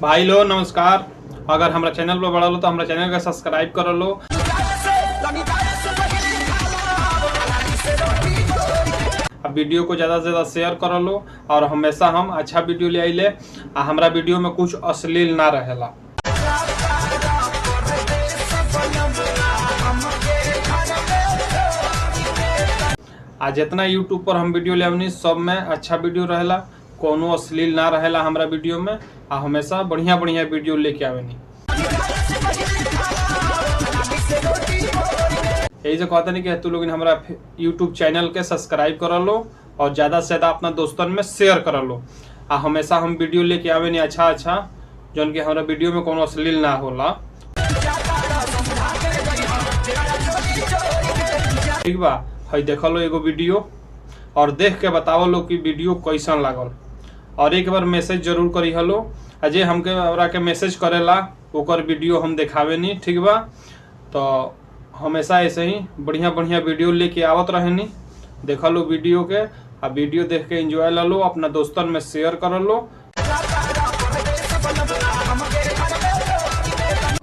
भाई लो नमस्कार। अगर हमारा चैनल पर बड़ा लो तो हमारा चैनल का सब्सक्राइब कर लो। अब वीडियो को ज़्यादा से ज़्यादा शेयर कर लो और हमेशा हम अच्छा वीडियो ले आइले। हमारा वीडियो में कुछ अश्लील ना रहेला। आज जितना यूट्यूब पर हम वीडियो ले आवनी सब में अच्छा वीडियो रहेला, कोनो अश्लील ना रहेला हमारा वीडियो में। हमेशा बढ़िया बढ़िया वीडियो लेके आवेनी। यही से कहते नहीं कि तू लोग हमारा यूट्यूब चैनल के सब्सक्राइब कर लो और ज़्यादा से ज़्यादा अपना दोस्तन में शेयर कर लो। हमेशा हम वीडियो लेके आवेनी अच्छा अच्छा, जौन कि हमारा वीडियो में कोनो अश्लील ना होला। ठीक बा, हई देख लो एगो वीडियो और देख के बताओ लो कि वीडियो कैसन लागल। और एक बार मैसेज जरूर करी हलो। अजय हमके हमरा के मैसेज करेला ओकर वीडियो हम देखावे नहीं। ठीक बा, तो हमेशा ऐसे ही बढ़िया बढ़िया वीडियो लेके आवत रहेनी। देख लो वीडियो के, वीडियो देख के एंजॉय ला लो, अपना दोस्तन में शेयर कर लो।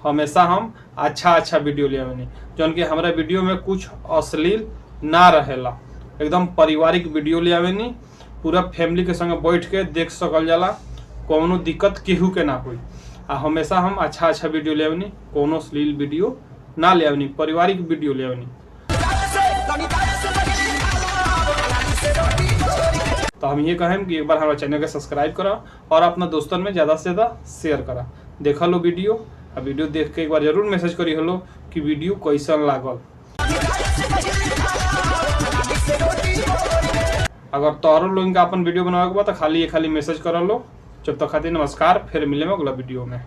हमेशा हम अच्छा अच्छा वीडियो ले आवेनी, जौन कि हमारा वीडियो में कुछ अश्लील ना रहेला। एकदम पारिवारिक वीडियो ले आवेनी, पूरा फैमिली के संग बैठ के देख सकल जाला, कोनो दिक्कत केहू के ना होई। हमेशा हम अच्छा अच्छा वीडियो ले आवेनी, कोनो अश्लील वीडियो ना ले आवेनी, पारिवारिक वीडियो ले आवेनी। तो हम ये कहें कि एक बार हमारे चैनल के सब्सक्राइब करा और अपना दोस्तन में ज़्यादा से ज़्यादा शेयर करा। देखा लो वीडियो, वीडियो देख के एक बार जरूर मैसेज करी हलो कि वीडियो कैसन लागल। अगर तोहरो लोगन का अपन वीडियो बनावे के बा तो खाली मैसेज कर लो। जब तक खातिर नमस्कार, फिर मिले अगला वीडियो में।